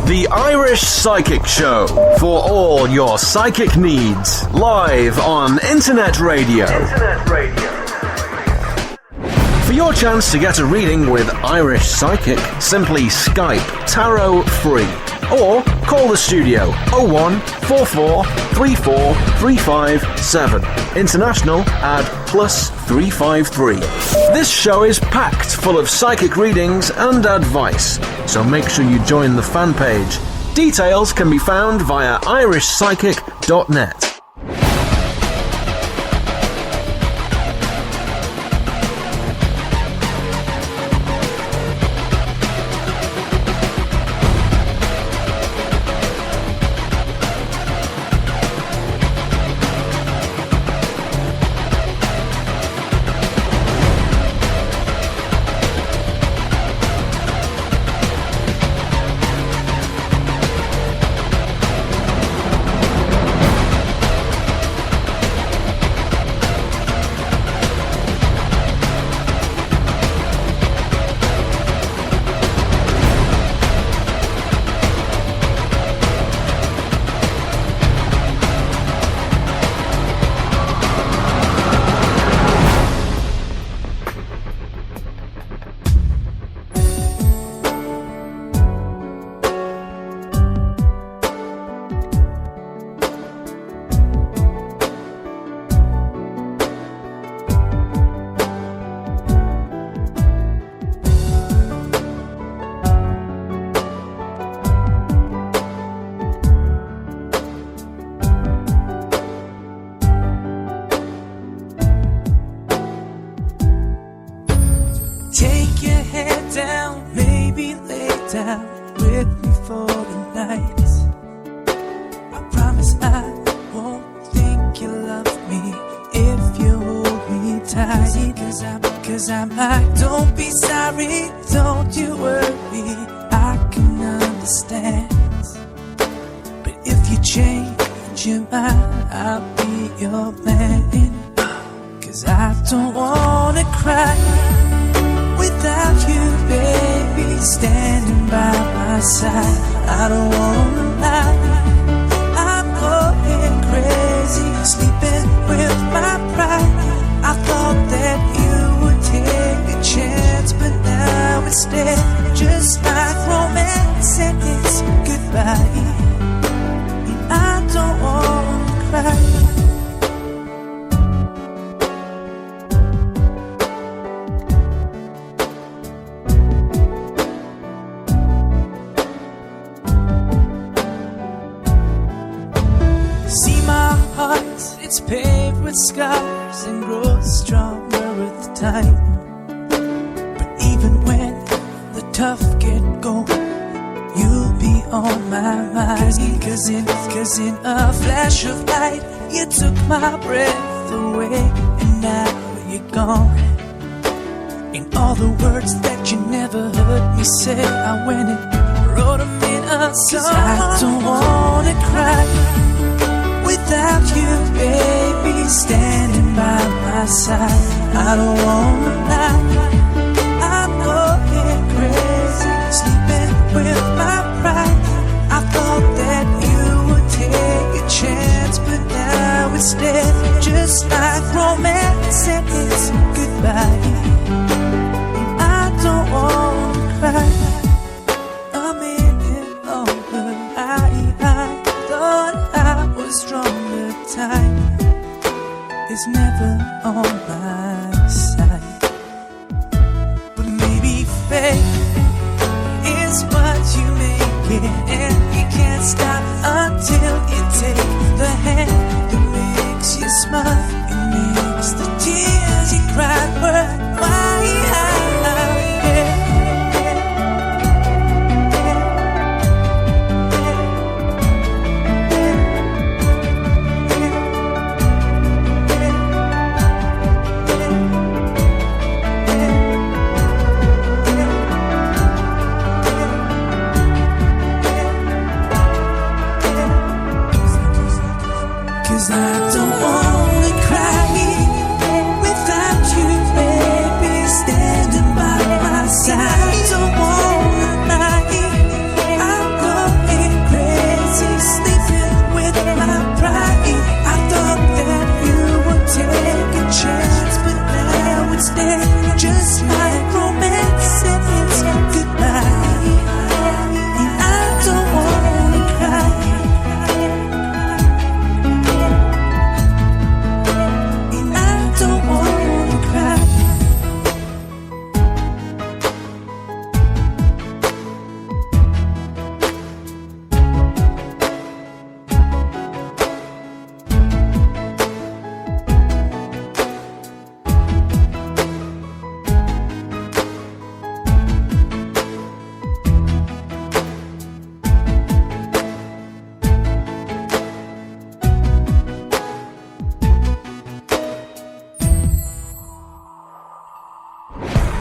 The Irish Psychic Show, for all your psychic needs, live on Internet Radio. For your chance to get a reading with Irish Psychic, simply Skype Tarot Free or call the studio 01 44 34 357. International add +353. This show is packed full of psychic readings and advice, so make sure you join the fan page. Details can be found via irishpsychic.net.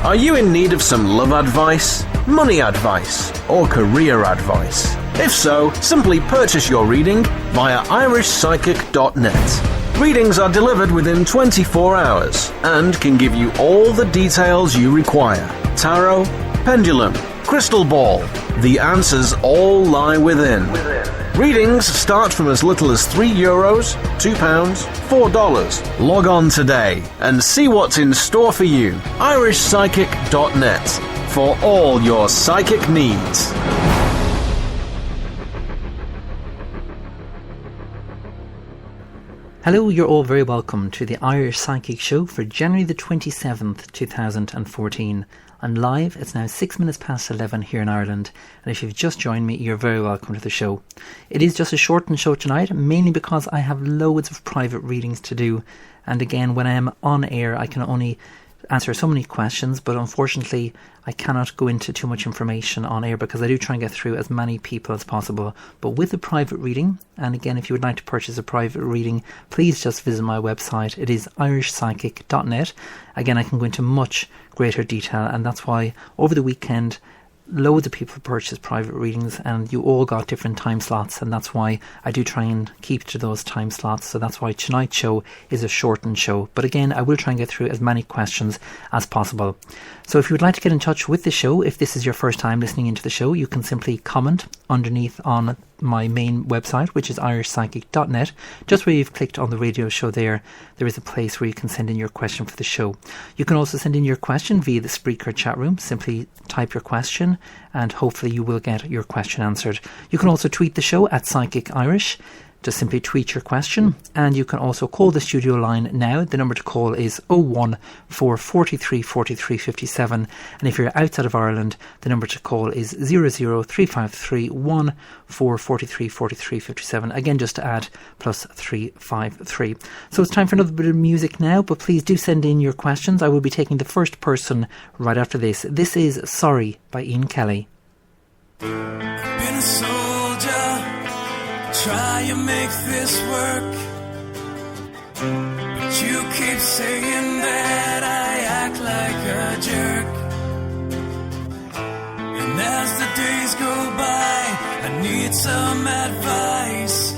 Are you in need of some love advice, money advice, or career advice? If so, simply purchase your reading via irishpsychic.net. Readings are delivered within 24 hours and can give you all the details you require. Tarot, pendulum, crystal ball. The answers all lie within. Readings start from as little as €3, £2, $4. Log on today and see what's in store for you. irishpsychic.net for all your psychic needs. Hello, you're all very welcome to the Irish Psychic Show for January the 27th, 2014. I'm live, it's now 6 minutes past 11 here in Ireland, and if you've just joined me, you're very welcome to the show. It is just a shortened show tonight, mainly because I have loads of private readings to do, and again, when I am on air, I can only answer so many questions, but unfortunately I cannot go into too much information on air because I do try and get through as many people as possible. But with a private reading, and again, if you would like to purchase a private reading, please just visit my website. It is irishpsychic.net. Again, I can go into much greater detail, and that's why over the weekend loads of people purchased private readings and you all got different time slots, and that's why I do try and keep to those time slots. So that's why tonight's show is a shortened show, but again, I will try and get through as many questions as possible. So if you would like to get in touch with the show, if this is your first time listening into the show, you can simply comment underneath on my main website, which is irishpsychic.net. Just where you've clicked on the radio show there is a place where you can send in your question for the show. You can also send in your question via the Spreaker chat room. Simply type your question and hopefully you will get your question answered. You can also tweet the show at Psychic Irish. Just simply tweet your question, and you can also call the studio line now. The number to call is 01443 43 57, and if you're outside of Ireland, the number to call is 00353 1443 43 57. Again, just to add plus 353. So it's time for another bit of music now, but please do send in your questions. I will be taking the first person right after this. This is Sorry by Ian Kelly. Been a soldier, try and make this work, but you keep saying that I act like a jerk. And as the days go by, I need some advice,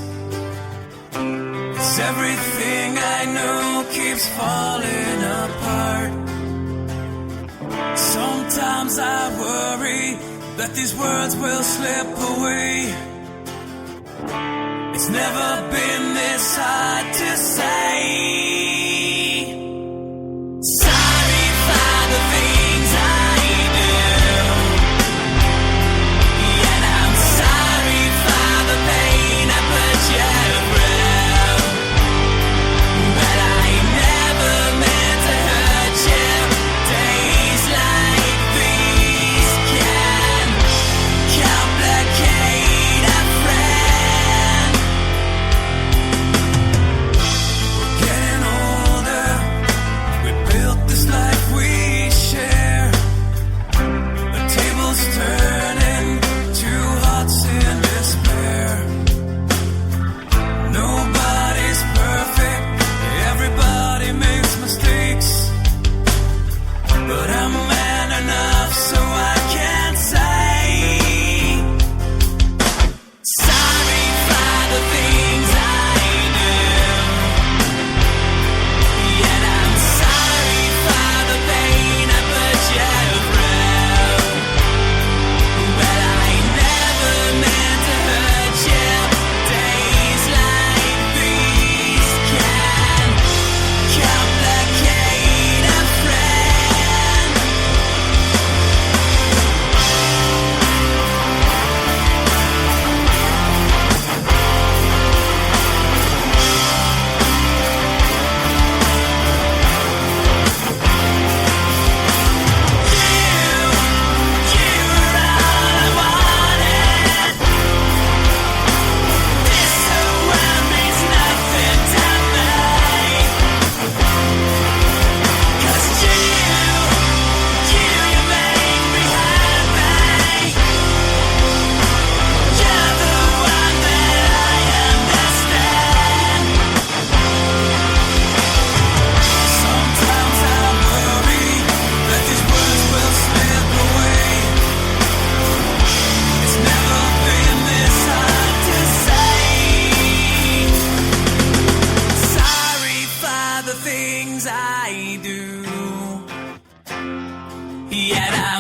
'cause everything I know keeps falling apart. Sometimes I worry that these words will slip away. It's never been this hard to say. Sorry for the things I do, and I'm sorry for the pain I put you through, but I never meant to hurt you. Days like these can complicate a friend. Getting old.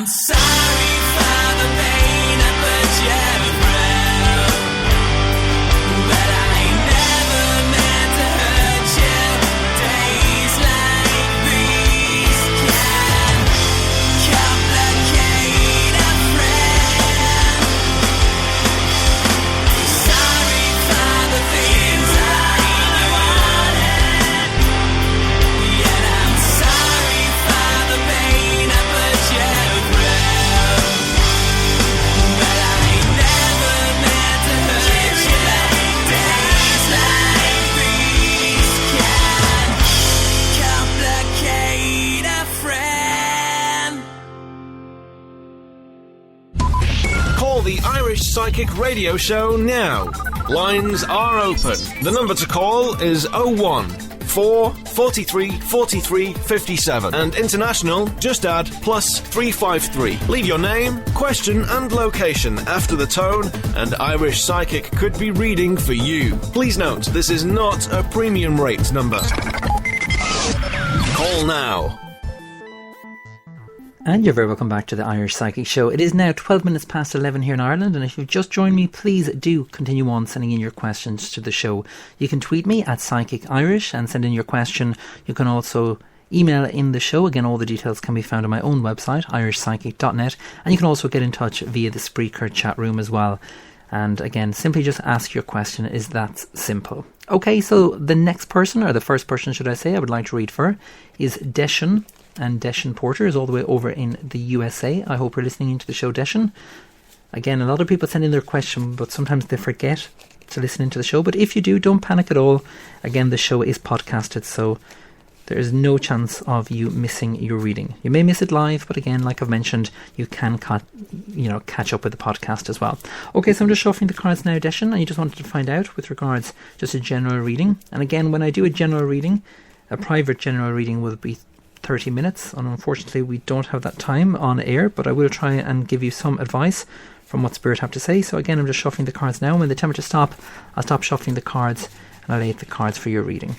I'm sorry for the pain I put you through, but I never meant to hurt you. Days like these can complicate a friend. Sorry for the things I wanted, yet I'm sorry for the pain I put you through, but I never meant to hurt you. Days like these can complicate a friend. Call the Irish Psychic Radio Show now. Lines are open. The number to call is 01 4 43 43 57. And international, just add +353. Leave your name, question and location after the tone, and Irish Psychic could be reading for you. Please note, this is not a premium rate number. Call now. And you're very welcome back to the Irish Psychic Show. It is now 12 minutes past 11 here in Ireland, and if you've just joined me, please do continue on sending in your questions to the show. You can tweet me at Psychic Irish and send in your question. You can also email in the show. Again, all the details can be found on my own website, irishpsychic.net, and you can also get in touch via the Spreaker chat room as well. And again, simply just ask your question. Is that simple? Okay, so the next person, or the first person should I say, I would like to read for is Deshan. And Deshan Porter is all the way over in the USA. I hope you're listening into the show, Deshan. Again, a lot of people send in their question, but sometimes they forget to listen into the show. But if you do, don't panic at all. Again, the show is podcasted, so there is no chance of you missing your reading. You may miss it live, but again, like I've mentioned, you can catch up with the podcast as well. Okay, so I'm just shuffling the cards now, Deshan, and you just wanted to find out with regards just a general reading. And again, when I do a general reading, a private general reading will be 30 minutes, and unfortunately we don't have that time on air, but I will try and give you some advice from what Spirit have to say. So again, I'm just shuffling the cards now. When they tell me to stop, I'll stop shuffling the cards and I'll lay the cards for your reading.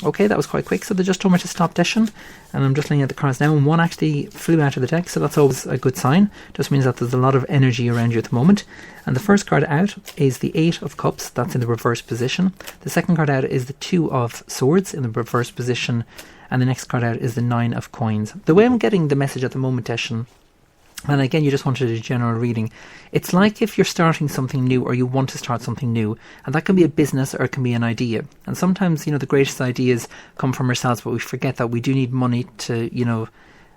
Okay, that was quite quick. So they just told me to stop, Deshan, and I'm just laying out the cards now, and one actually flew out of the deck, so that's always a good sign. Just means that there's a lot of energy around you at the moment. And the first card out is the 8 of Cups. That's in the reverse position. The second card out is the 2 of Swords in the reverse position, and the next card out is the 9 of Coins. The way I'm getting the message at the moment, Deshan, and again, you just wanted a general reading. It's like if you're starting something new, or you want to start something new, and that can be a business or it can be an idea. And sometimes, the greatest ideas come from ourselves, but we forget that we do need money to,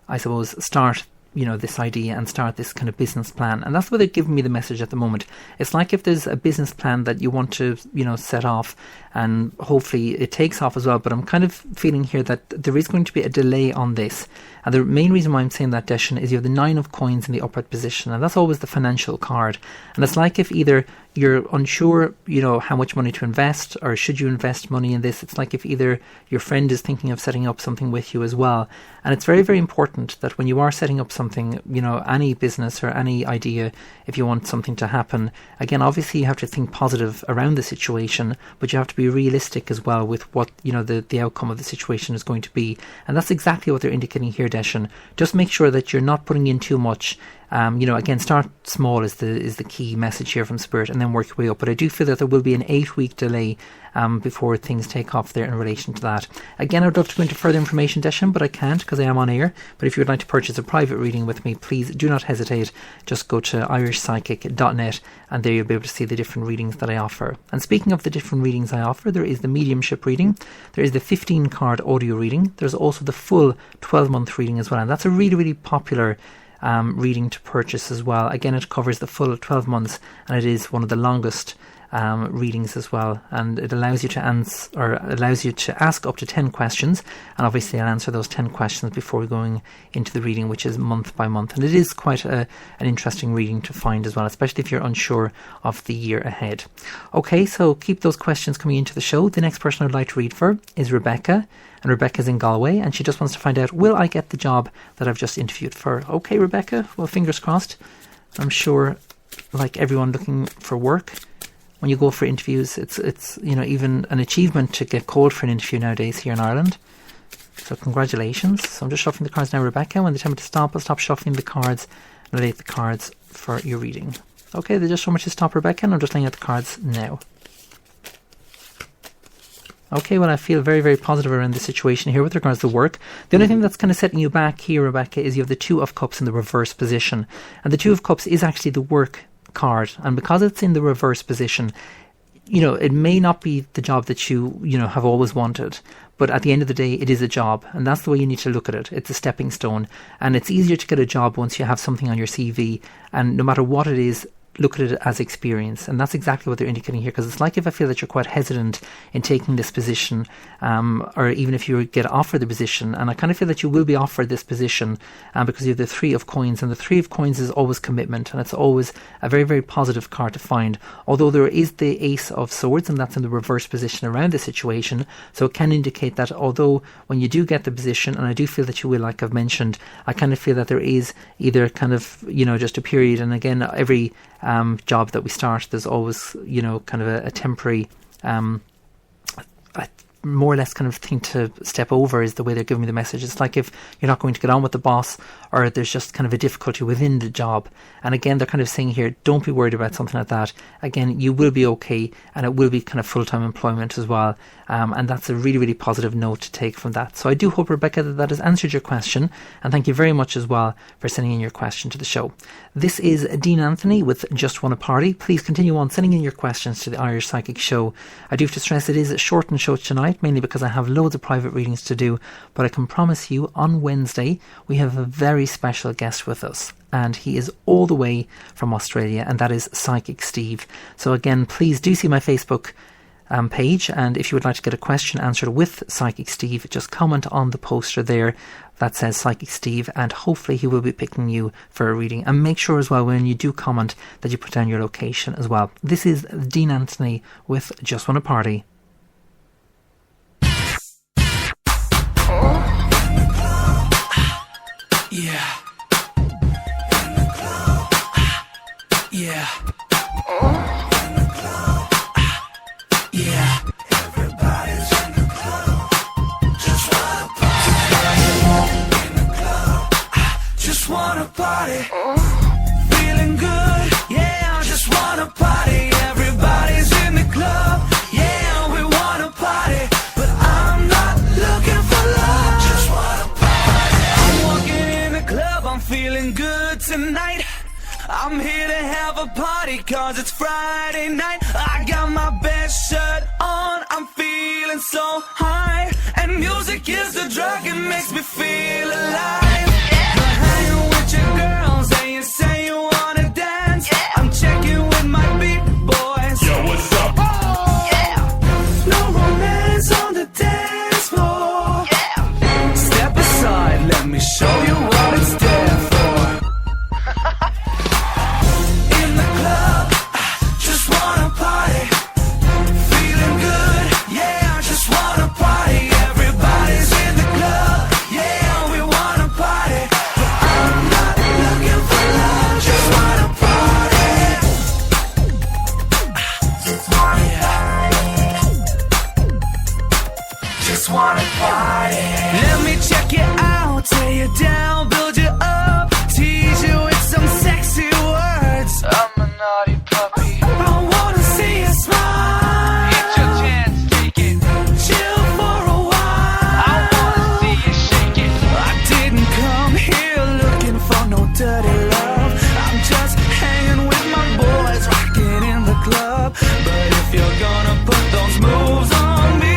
I suppose, start this idea and start this kind of business plan. And that's what they're giving me the message at the moment. It's like if there's a business plan that you want to, set off, and hopefully it takes off as well. But I'm kind of feeling here that there is going to be a delay on this. And the main reason why I'm saying that, Deshan, is you have the 9 of Coins in the upright position, and that's always the financial card. And it's like if either you're unsure, how much money to invest, or should you invest money in this. It's like if either your friend is thinking of setting up something with you as well. And it's very, very important that when you are setting up something, any business or any idea, if you want something to happen, again, obviously you have to think positive around the situation, but you have to be realistic as well with what, the outcome of the situation is going to be. And that's exactly what they're indicating here, Deshan. Just make sure that you're not putting in too much. Again, start small is the key message here from Spirit, and then work your way up. But I do feel that there will be an 8-week delay before things take off there in relation to that. Again, I'd love to go into further information, Deshan, but I can't because I am on air. But if you would like to purchase a private reading with me, please do not hesitate. Just go to irishpsychic.net, and there you'll be able to see the different readings that I offer. And speaking of the different readings I offer, there is the mediumship reading, there is the 15-card audio reading, there's also the full 12-month reading as well, and that's a really, really popular reading to purchase as well. Again, it covers the full 12 months, and it is one of the longest readings as well, and it allows you to ask up to 10 questions, and obviously I'll answer those 10 questions before going into the reading, which is month by month, and it is quite an interesting reading to find as well, especially if you're unsure of the year ahead. Okay, so keep those questions coming into the show. The next person I'd like to read for is Rebecca, and Rebecca's in Galway, and she just wants to find out, will I get the job that I've just interviewed for? Okay, Rebecca, well, fingers crossed. I'm sure, like everyone looking for work, when you go for interviews, it's even an achievement to get called for an interview nowadays here in Ireland. So congratulations. So I'm just shuffling the cards now, Rebecca. When they tell me to stop, I'll stop shuffling the cards and lay the cards for your reading. Okay, they just told me to stop, Rebecca, and I'm just laying out the cards now. Okay, well, I feel very, very positive around the situation here with regards to work. The only thing that's kind of setting you back here, Rebecca, is you have the Two of Cups in the reverse position. And the Two of Cups is actually the work card. And because it's in the reverse position, you know, it may not be the job that you have always wanted. But at the end of the day, it is a job. And that's the way you need to look at it. It's a stepping stone. And it's easier to get a job once you have something on your CV. And no matter what it is, look at it as experience. And that's exactly what they're indicating here, because it's like if I feel that you're quite hesitant in taking this position, or even if you get offered the position, and I kind of feel that you will be offered this position because you have the Three of Coins, and the Three of Coins is always commitment, and it's always a very, very positive card to find, although there is the Ace of Swords, and that's in the reverse position around the situation. So it can indicate that although when you do get the position, and I do feel that you will, like I've mentioned, I kind of feel that there is either kind of, just a period, and again, every job that we start, there's always, kind of a temporary, more or less kind of thing to step over, is the way they're giving me the message. It's like if you're not going to get on with the boss, or there's just kind of a difficulty within the job. And again, they're kind of saying here, don't be worried about something like that. Again, you will be okay, and it will be kind of full-time employment as well. And that's a really, really positive note to take from that. So I do hope, Rebecca, that has answered your question. And thank you very much as well for sending in your question to the show. This is Dean Anthony with Just Wanna Party. Please continue on sending in your questions to the Irish Psychic Show. I do have to stress it is a shortened show tonight, mainly because I have loads of private readings to do. But I can promise you, on Wednesday, we have a very special guest with us. And he is all the way from Australia, and that is Psychic Steve. So again, please do see my Facebook page, and if you would like to get a question answered with Psychic Steve, just comment on the poster there that says Psychic Steve, and hopefully he will be picking you for a reading. And make sure as well, when you do comment, that you put down your location as well. This is Dean Anthony with Just Wanna Party. Yeah. Yeah. Yeah. Everybody's in the club. Just wanna party. In the club. Just wanna party. Feeling good. Yeah, I just wanna party. Everybody's in the club. Yeah, we wanna party. But I'm not looking for love. Just wanna party. I'm walking in the club. I'm feeling good tonight. I'm here to have a party, cause it's Friday night. I got my best shirt on, I'm feeling so high. And music is the drug, it makes me feel alive. You're hanging with your girls and you say you wanna dance. I'm checking with my beat boys. Yo, what's up? Oh, yeah. No romance on the dance floor. Yeah. Step aside, let me show you what it's there for. Wanna party. Let me check you out, tear you down, build you up, tease you with some sexy words. I'm a naughty puppy. I wanna see you smile. It's your chance, take it. Chill for a while. I wanna see you shake it. I didn't come here looking for no dirty love. I'm just hanging with my boys, rocking in the club. But if you're gonna put those moves on me,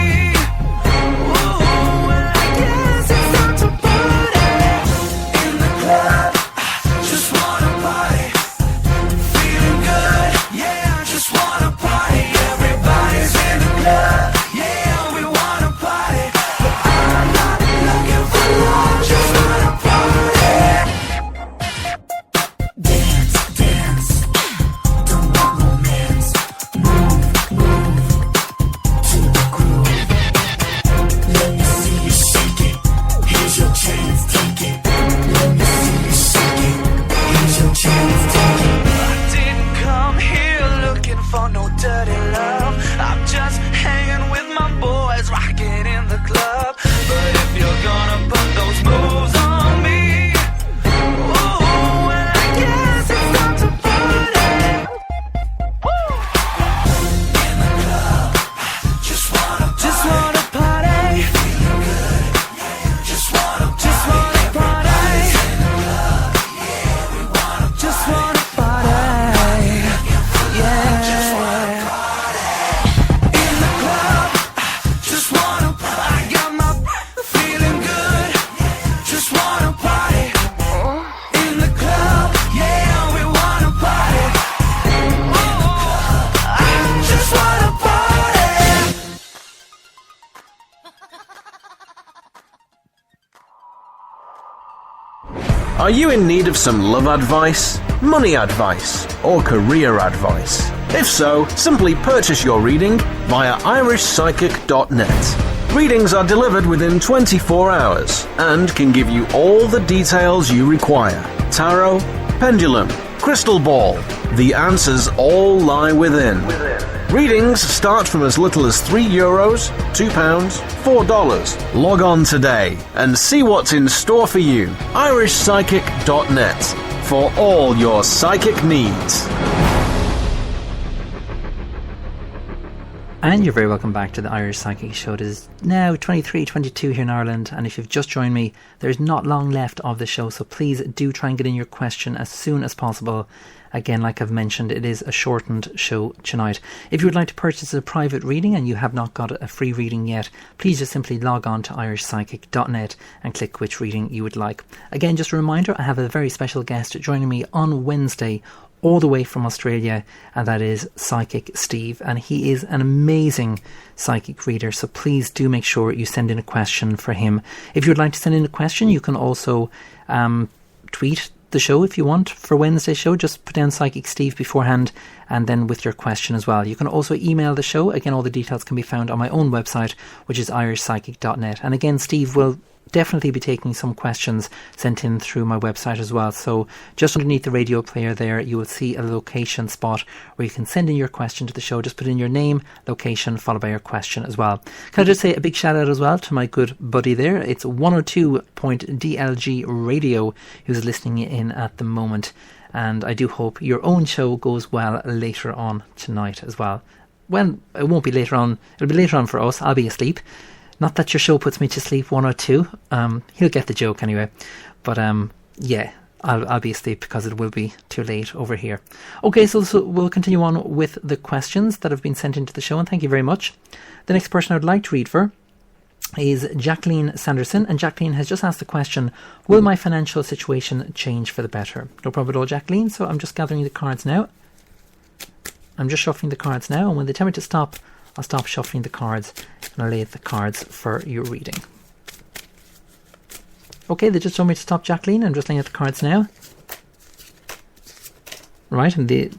you're gone. Are you in need of some love advice, money advice, or career advice? If so, simply purchase your reading via irishpsychic.net. Readings are delivered within 24 hours and can give you all the details you require. Tarot, pendulum, crystal ball. The answers all lie within. Readings start from as little as €3, £2, $4. Log on today and see what's in store for you. irishpsychic.net for all your psychic needs. And you're very welcome back to the Irish Psychic Show. It is now 23:22 here in Ireland, and if you've just joined me, there's not long left of the show, so please do try and get in your question as soon as possible. Again, like I've mentioned, it is a shortened show tonight. If you would like to purchase a private reading and you have not got a free reading yet, please just simply log on to irishpsychic.net and click which reading you would like. Again, just a reminder, I have a very special guest joining me on Wednesday, all the way from Australia, and that is Psychic Steve, and he is an amazing psychic reader, so please do make sure you send in a question for him. If you'd like to send in a question, you can also tweet the show if you want for Wednesday's show. Just put down Psychic Steve beforehand and then with your question as well. You can also email the show. Again, all the details can be found on my own website, which is irishpsychic.net. And again, Steve will definitely be taking some questions sent in through my website as well. So just underneath the radio player there, you will see a location spot where you can send in your question to the show. Just put in your name, location, followed by your question as well. Can I just say a big shout out as well to my good buddy there. It's 102.DLG Radio who's listening in at the moment. And I do hope your own show goes well later on tonight as well. Well, it won't be later on. It'll be later on for us. I'll be asleep. Not that your show puts me to sleep, 102. He'll get the joke anyway. But yeah, I'll be asleep because it will be too late over here. Okay, so we'll continue on with the questions that have been sent into the show, and thank you very much. The next person I would like to read for is Jacqueline Sanderson, and Jacqueline has just asked the question, will my financial situation change for the better? No problem at all, Jacqueline. So I'm just gathering the cards now. I'm just shuffling the cards now, and when they tell me to stop, I'll stop shuffling the cards and I'll lay the cards for your reading. Okay, they just told me to stop, Jacqueline. I'm just laying out the cards now. Right, and the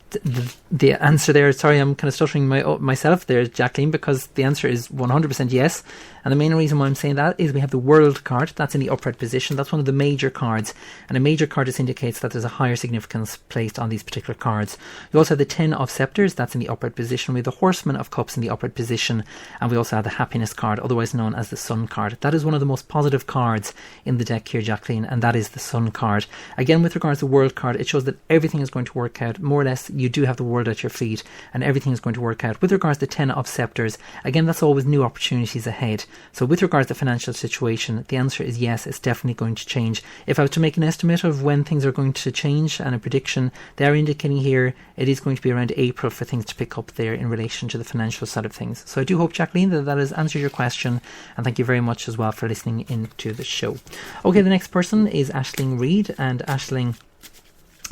answer there, sorry, I'm kind of stuttering myself there, Jacqueline, because the answer is 100% yes. And the main reason why I'm saying that is we have the World card, that's in the upright position. That's one of the major cards, and a major card just indicates that there's a higher significance placed on these particular cards. We also have the 10 of Scepters, that's in the upright position. We have the Horseman of Cups in the upright position, and we also have the Happiness card, otherwise known as the Sun card. That is one of the most positive cards in the deck here, Jacqueline, and that is the Sun card. Again, with regards to the World card, it shows that everything is going to work out. More or less, you do have the world at your feet, and everything is going to work out. With regards to the 10 of Scepters, again, that's always new opportunities ahead. So with regards to the financial situation, the answer is yes, it's definitely going to change. If I was to make an estimate of when things are going to change and a prediction, they are indicating here it is going to be around April for things to pick up there in relation to the financial side of things. So I do hope, Jacqueline, that has answered your question, and thank you very much as well for listening into the show. Okay, the next person is Aisling Reid, and Aisling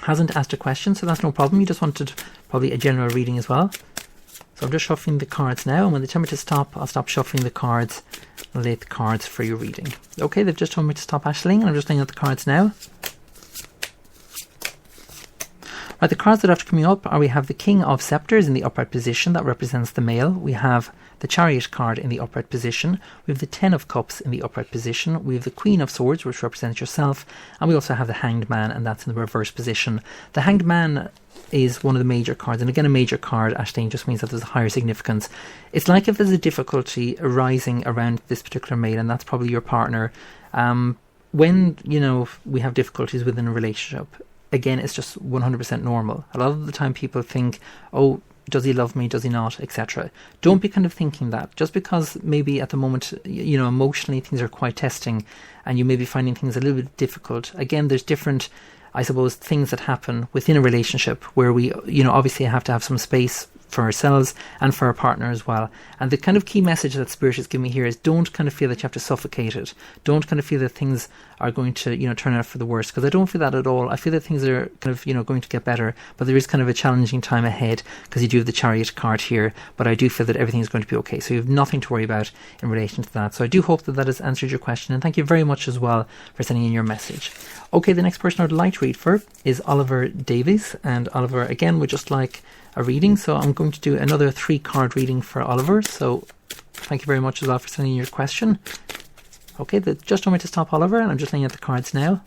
hasn't asked a question, so that's no problem. You just wanted probably a general reading as well. So I'm just shuffling the cards now, and when they tell me to stop, I'll stop shuffling the cards and lay the cards for your reading. Okay, they've just told me to stop, Aisling, and I'm just laying out the cards now. Right, the cards that are coming up are, we have the King of Scepters in the upright position, that represents the male. We have the Chariot card in the upright position. We have the 10 of Cups in the upright position. We have the Queen of Swords, which represents yourself. And we also have the Hanged Man, and that's in the reverse position. The Hanged Man is one of the major cards, and again, a major card, Aisling, just means that there's a higher significance. It's like if there's a difficulty arising around this particular male, and that's probably your partner. When, we have difficulties within a relationship, again, it's just 100% normal. A lot of the time people think, oh, does he love me, does he not, etc. Don't be kind of thinking that. Just because maybe at the moment, emotionally things are quite testing and you may be finding things a little bit difficult. Again, there's different, I suppose, things that happen within a relationship where we, obviously have to have some space for ourselves and for our partner as well. And the kind of key message that Spirit is giving me here is don't kind of feel that you have to suffocate it. Don't kind of feel that things are going to, turn out for the worst, because I don't feel that at all. I feel that things are kind of, going to get better, but there is kind of a challenging time ahead because you do have the Chariot card here, but I do feel that everything is going to be okay. So you have nothing to worry about in relation to that. So I do hope that that has answered your question, and thank you very much as well for sending in your message. Okay, the next person I'd like to read for is Oliver Davies, and Oliver again would just like a reading, so I'm going to do another 3-card reading for Oliver. So thank you very much as well for sending your question. Okay, just told me to stop, Oliver, and I'm just laying out the cards now.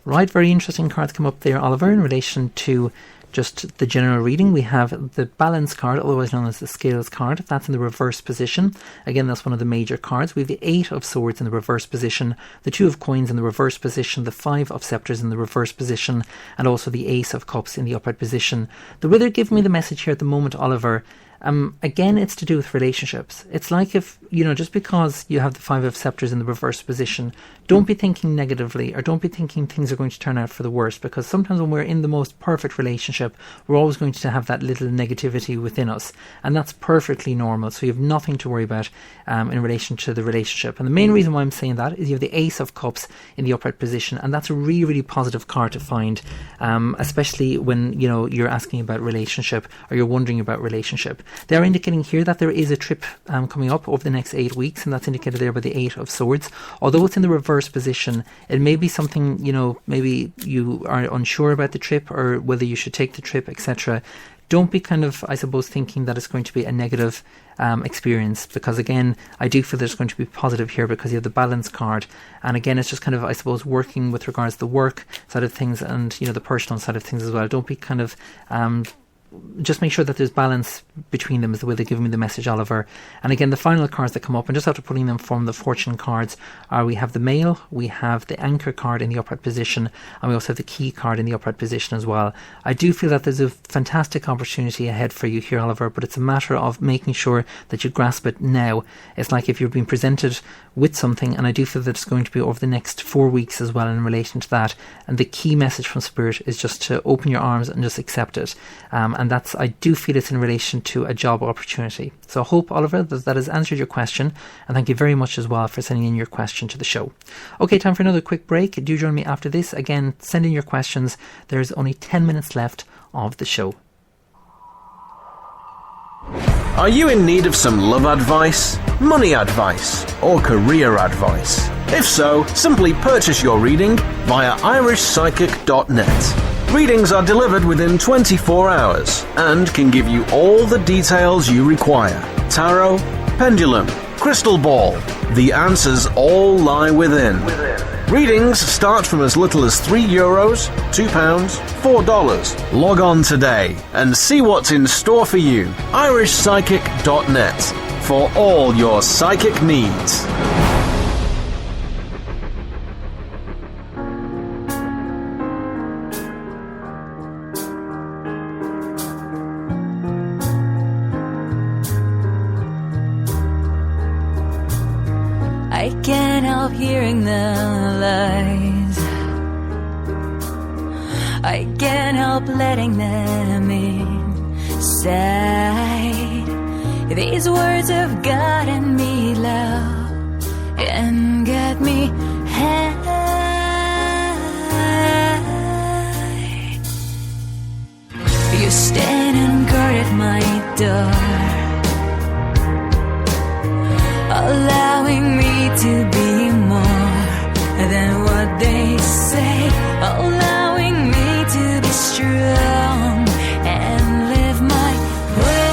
Right, very interesting cards come up there, Oliver, in relation to just the general reading. We have the Balance card, otherwise known as the Scales card. That's in the reverse position. Again, that's one of the major cards. We have the 8 of Swords in the reverse position, the 2 of Coins in the reverse position, the 5 of Scepters in the reverse position, and also the Ace of Cups in the upright position. The way they're giving me the message here at the moment, Oliver, again, it's to do with relationships. It's like if, just because you have the 5 of Scepters in the reverse position, don't be thinking negatively, or don't be thinking things are going to turn out for the worst, because sometimes when we're in the most perfect relationship, we're always going to have that little negativity within us, and that's perfectly normal. So you have nothing to worry about in relation to the relationship. And the main reason why I'm saying that is you have the Ace of Cups in the upright position, and that's a really, really positive card to find, especially when, you're asking about relationship, or you're wondering about relationship. They are indicating here that there is a trip coming up over the next 8 weeks, and that's indicated there by the 8 of Swords. Although it's in the reverse position, it may be something, maybe you are unsure about the trip or whether you should take the trip, etc. Don't be kind of, I suppose, thinking that it's going to be a negative experience, because again, I do feel there's going to be positive here because you have the Balance card, and again, it's just kind of, I suppose, working with regards to the work side of things and, the personal side of things as well. Don't be kind of just make sure that there's balance between them is the way they're giving me the message, Oliver. And again, the final cards that come up, and just after putting them from the fortune cards, are we have the Mail, we have the Anchor card in the upright position, and we also have the Key card in the upright position as well. I do feel that there's a fantastic opportunity ahead for you here, Oliver, but it's a matter of making sure that you grasp it now. It's like if you're being presented with something, and I do feel that it's going to be over the next 4 weeks as well in relation to that, and the key message from Spirit is just to open your arms and just accept it. And that's, I do feel it's in relation to a job opportunity. So I hope, Oliver, that has answered your question, and thank you very much as well for sending in your question to the show. Okay, time for another quick break. Do join me after this. Again, send in your questions. There's only 10 minutes left of the show. Are you in need of some love advice, money advice, or career advice? If so, simply purchase your reading via irishpsychic.net. Readings are delivered within 24 hours and can give you all the details you require. Tarot, pendulum, crystal ball. The answers all lie within. Readings start from as little as €3, £2, $4. Log on today and see what's in store for you. irishpsychic.net for all your psychic needs. I can't help hearing the lies. I can't help letting them inside. These words have gotten me low and got me high. You stand and guard at my door, allowing me to be more than what they say, allowing me to be strong and live my way.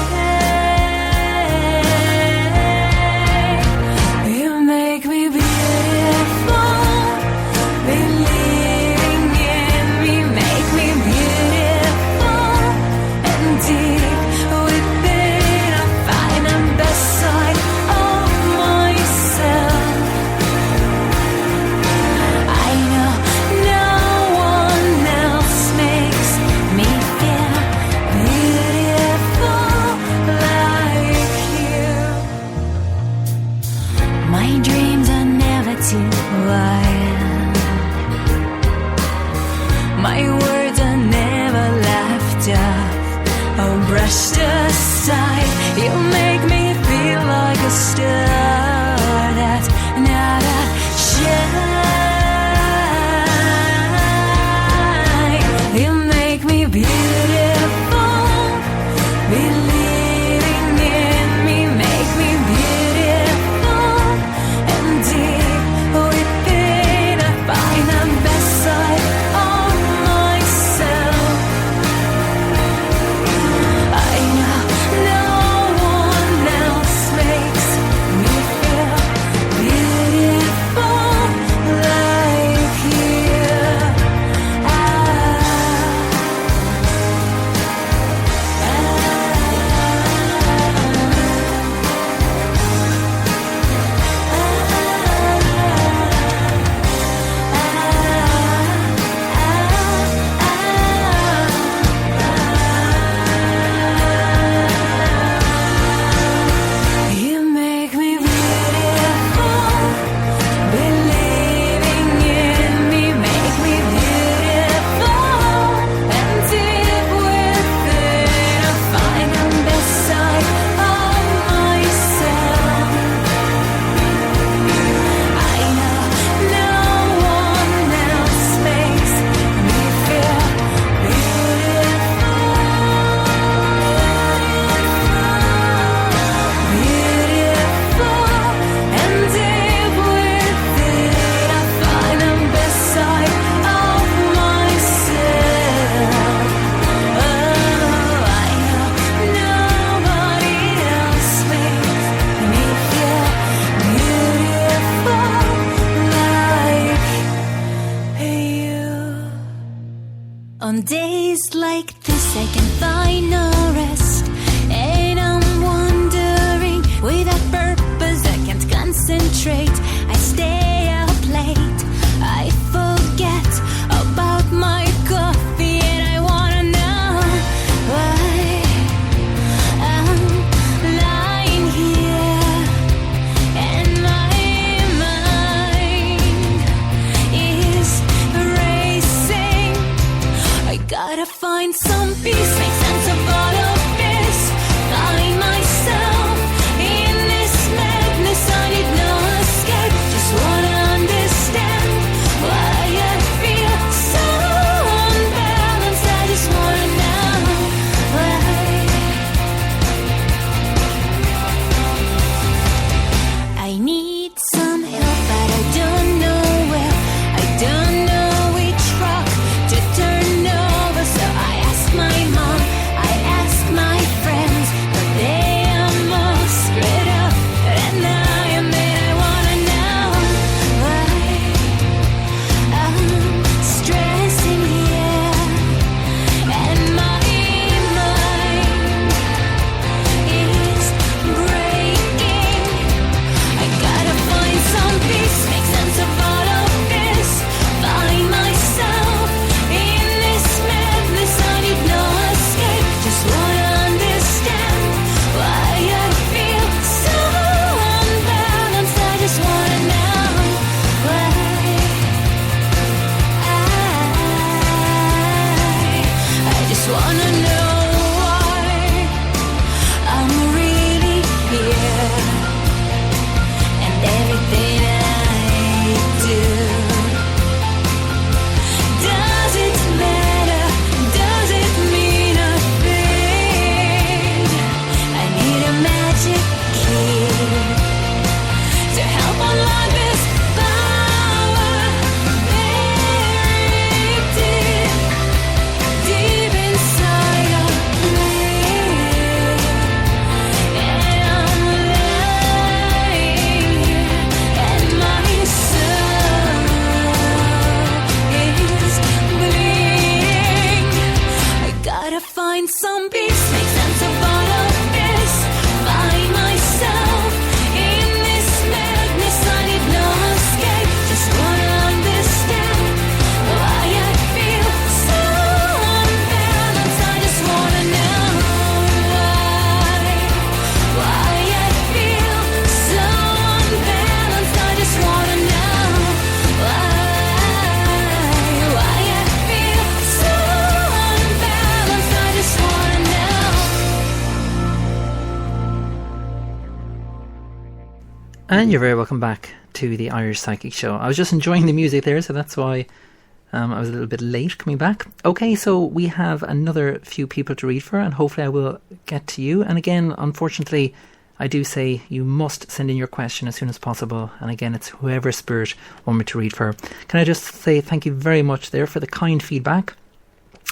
You make me beautiful, believing in me, make me beautiful and deep within. I find the best side of myself. I know no one On days like this I can find no rest, and I'm wandering without purpose. I can't concentrate, I stay up late, I forget about my coffee, and I wanna know why I'm lying here and my mind is racing. I gotta find some peace, make sense of all of this, find myself in this madness. I need no escape, just wanna understand why I feel so unbalanced. I just wanna know why. I need some help, but I don't know where. I don't know which rock to turn over, so I ask my mom, I ask my friends, but they are more straight up than I am, and I wanna know why I'm stressing here, and my mind is breaking. I gotta find some peace, make sense of all of this, find myself in this madness. I need no escape, just wanna understand why I feel so unbalanced. I just wanna know why I just wanna know why I'm really here, and everything I do. Does it matter? Does it mean a thing? I need a magic key to help unlock this power buried deep inside of me. And I'm lying here, and my soul is bleeding. I gotta find some peace, make sense of all of this, find myself in this madness. I need no escape, just wanna understand why I feel so unbalanced. I just wanna know why I feel so unbalanced. I just wanna know why I feel so unbalanced. I just wanna know. And you're very welcome back to the Irish Psychic Show. I was just enjoying the music there, so that's why I was a little bit late coming back. Okay, so we have another few people to read for, and hopefully I will get to you. And again, unfortunately, I do say you must send in your question as soon as possible. And again, it's whoever spirit want me to read for. Can I just say thank you very much there for the kind feedback?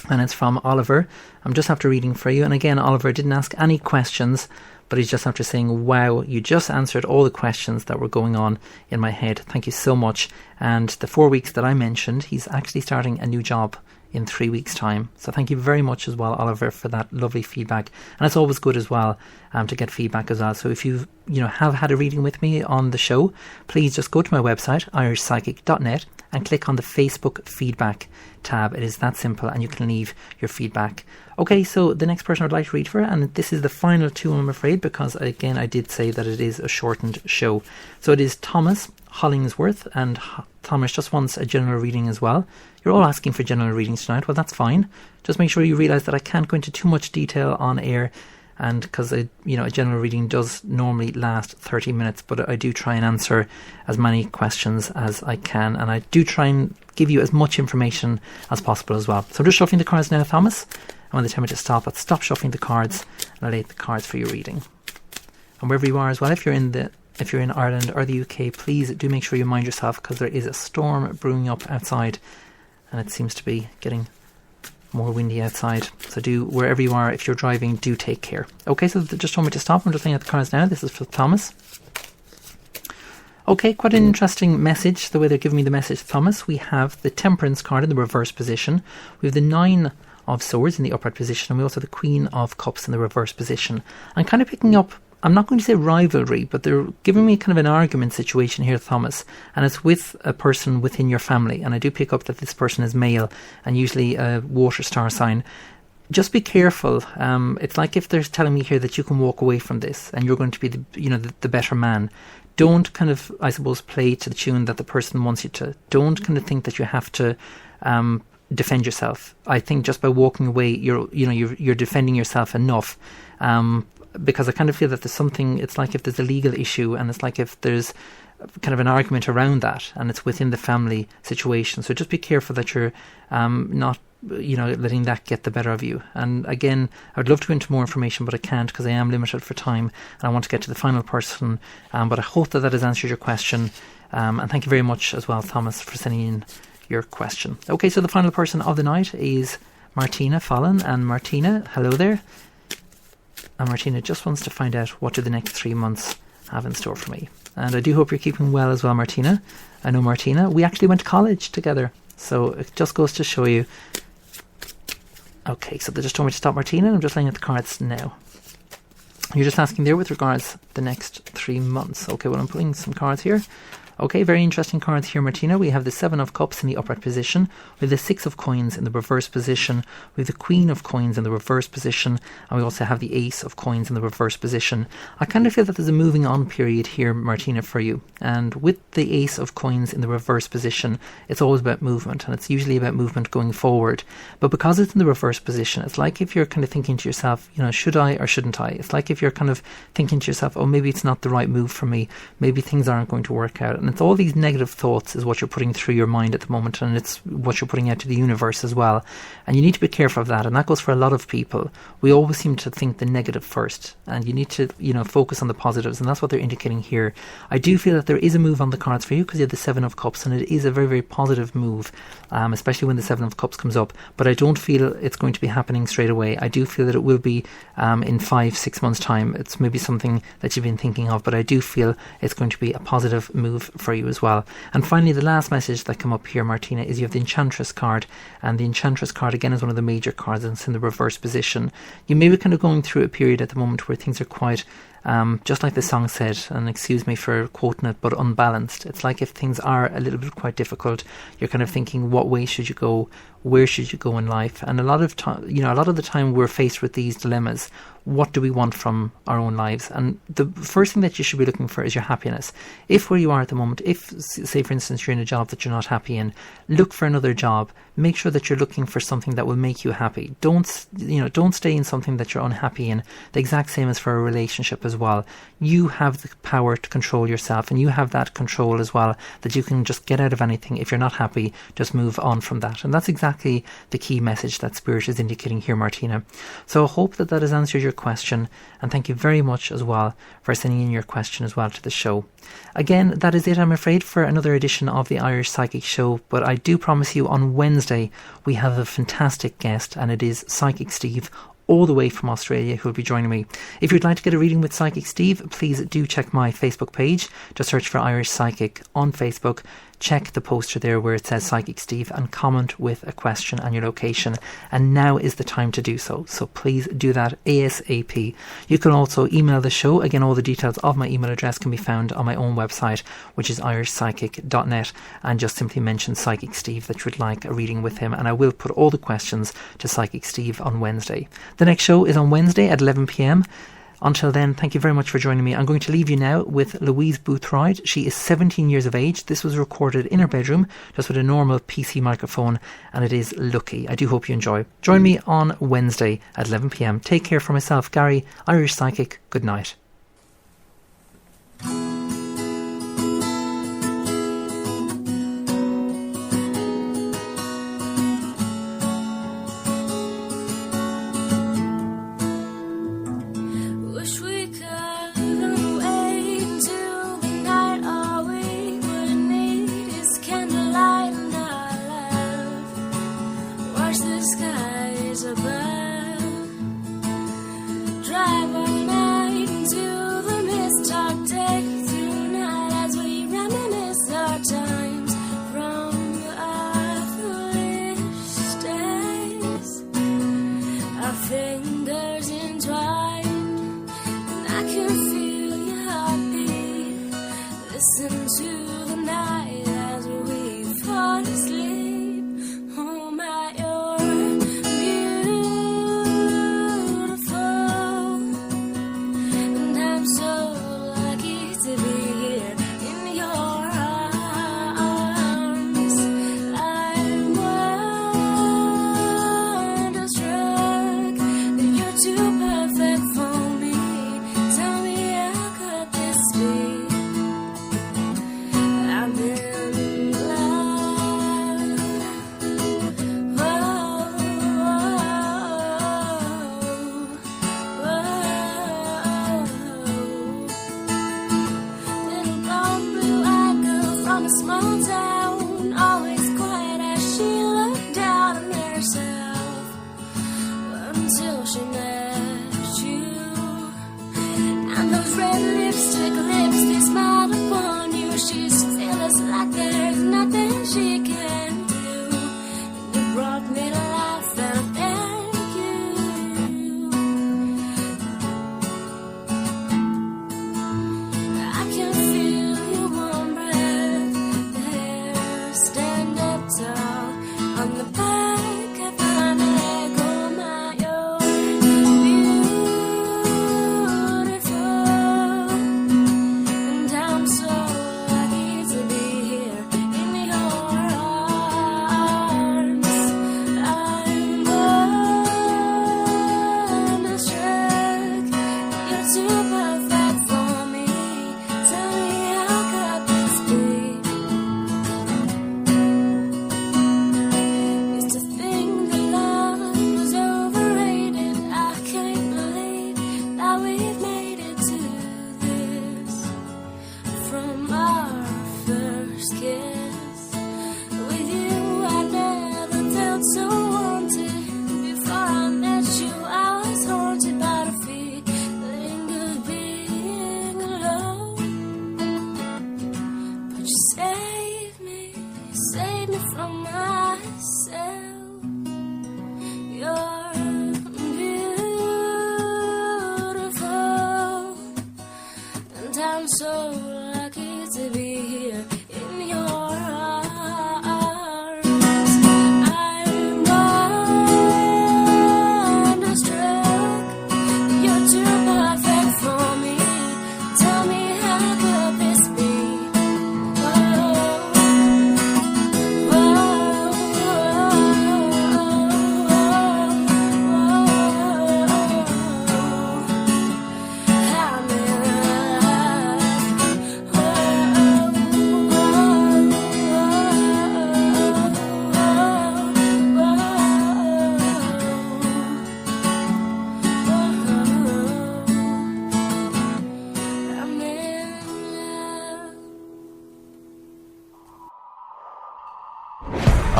And it's from Oliver. I'm just after reading for you. And again, Oliver didn't ask any questions, but he's just after saying, wow, you just answered all the questions that were going on in my head. Thank you so much. And the 4 weeks that I mentioned, he's actually starting a new job in 3 weeks' time. So thank you very much as well, Oliver, for that lovely feedback. And it's always good as well to get feedback as well. So if you have had a reading with me on the show, please just go to my website, irishpsychic.net, and click on the Facebook feedback tab. It is that simple, and you can leave your feedback. Okay, so the next person I'd like to read for, and this is the final two, I'm afraid, because again I did say that it is a shortened show. So it is Thomas Hollingsworth, and Thomas just wants a general reading as well. You're all asking for general readings tonight. Well, that's fine. Just make sure you realise that I can't go into too much detail on air, and because a general reading does normally last 30 minutes, but I do try and answer as many questions as I can, and I do try and give you as much information as possible as well. So I'm just shuffling the cards now, Thomas, and when they tell me to stop, I'll stop shuffling the cards and I'll lay the cards for your reading. And wherever you are as well, if you're in Ireland or the UK, please do make sure you mind yourself, because there is a storm brewing up outside, and it seems to be getting more windy outside. So do, wherever you are, if you're driving, do take care. Okay, so just told me to stop. I'm just looking at the cards now. This is for Thomas. Okay, quite an interesting message, the way they're giving me the message, Thomas. We have the Temperance card in the reverse position. We have the 9 of Swords in the upright position, and we also have the Queen of Cups in the reverse position. I'm kind of picking up, I'm not going to say rivalry, but they're giving me kind of an argument situation here, Thomas, and it's with a person within your family. And I do pick up that this person is male and usually a water star sign. Just be careful. It's like if they're telling me here that you can walk away from this and you're going to be the better man. Don't kind of, I suppose, play to the tune that the person wants you to. Don't kind of think that you have to defend yourself. I think just by walking away, you're defending yourself enough. Because I kind of feel that there's something. It's like if there's a legal issue, and it's like if there's kind of an argument around that, and it's within the family situation. So just be careful that you're not, letting that get the better of you. And again, I would love to go into more information, but I can't because I am limited for time, and I want to get to the final person. But I hope that has answered your question. And thank you very much as well, Thomas, for sending in your question. Okay, so the final person of the night is Martina Fallon. And Martina, hello there. And Martina just wants to find out, what do the next 3 months have in store for me? And I do hope you're keeping well as well, Martina. I know Martina, we actually went to college together, so it just goes to show you. Okay, so they just told me to stop, Martina. I'm just laying out the cards now. You're just asking there with regards to the next 3 months. Okay, well, I'm pulling some cards here. Okay, very interesting cards here, Martina. We have the 7 of Cups in the upright position. We have the 6 of Coins in the reverse position. We have the Queen of Coins in the reverse position. And we also have the Ace of Coins in the reverse position. I kind of feel that there's a moving on period here, Martina, for you. And with the Ace of Coins in the reverse position, it's always about movement. And it's usually about movement going forward. But because it's in the reverse position, it's like if you're kind of thinking to yourself, should I or shouldn't I? It's like if you're kind of thinking to yourself, oh, maybe it's not the right move for me. Maybe things aren't going to work out. And it's all these negative thoughts is what you're putting through your mind at the moment, and it's what you're putting out to the universe as well. And you need to be careful of that, and that goes for a lot of people. We always seem to think the negative first, and you need to, focus on the positives, and that's what they're indicating here. I do feel that there is a move on the cards for you because you have the 7 of Cups, and it is a very, very positive move, especially when the 7 of Cups comes up. But I don't feel it's going to be happening straight away. I do feel that it will be in 5-6 months' time. It's maybe something that you've been thinking of, but I do feel it's going to be a positive move for you as well. And finally, the last message that come up here, Martina, is you have the Enchantress card, and the Enchantress card again is one of the major cards, and it's in the reverse position. You may be kind of going through a period at the moment where things are quite just like the song said, and excuse me for quoting it, but unbalanced. It's like if things are a little bit quite difficult, you're kind of thinking, what way should you go? Where should you go in life? And a lot of the time we're faced with these dilemmas. What do we want from our own lives? And the first thing that you should be looking for is your happiness. If where you are at the moment, if, say for instance, you're in a job that you're not happy in, look for another job. Make sure that you're looking for something that will make you happy. Don't stay in something that you're unhappy in. The exact same as for a relationship as well. You have the power to control yourself, and you have that control as well, that you can just get out of anything. If you're not happy, just move on from that. And that's exactly the key message that Spirit is indicating here, Martina. So I hope that has answered your question, and thank you very much as well for sending in your question as well to the show. Again, that is it, I'm afraid, for another edition of the Irish Psychic Show, but I do promise you on Wednesday we have a fantastic guest, and it is Psychic Steve, all the way from Australia, who will be joining me. If you'd like to get a reading with Psychic Steve, please do check my Facebook page. Just search for Irish Psychic on Facebook. Check the poster there where it says Psychic Steve and comment with a question and your location. And now is the time to do so. So please do that ASAP. You can also email the show. Again, all the details of my email address can be found on my own website, which is irishpsychic.net, and just simply mention Psychic Steve that you would like a reading with him, and I will put all the questions to Psychic Steve on Wednesday. The next show is on Wednesday at 11 p.m. Until then, thank you very much for joining me. I'm going to leave you now with Louise Boothroyd. She is 17 years of age. This was recorded in her bedroom, just with a normal PC microphone, and it is Lucky. I do hope you enjoy. Join me on Wednesday at 11 p.m. Take care for myself, Gary, Irish Psychic. Good night. Drive all night into the mist, talk, take tonight as we run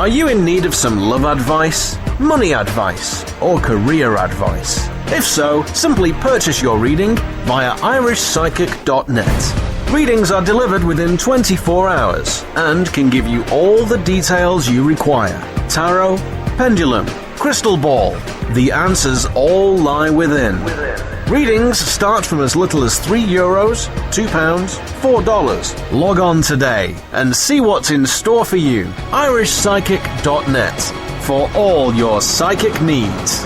Are you in need of some love advice, money advice, or career advice? If so, simply purchase your reading via irishpsychic.net. Readings are delivered within 24 hours and can give you all the details you require. Tarot, pendulum, crystal ball. The answers all lie within. Readings start from as little as €3, £2, $4. Log on today and see what's in store for you. irishpsychic.net for all your psychic needs.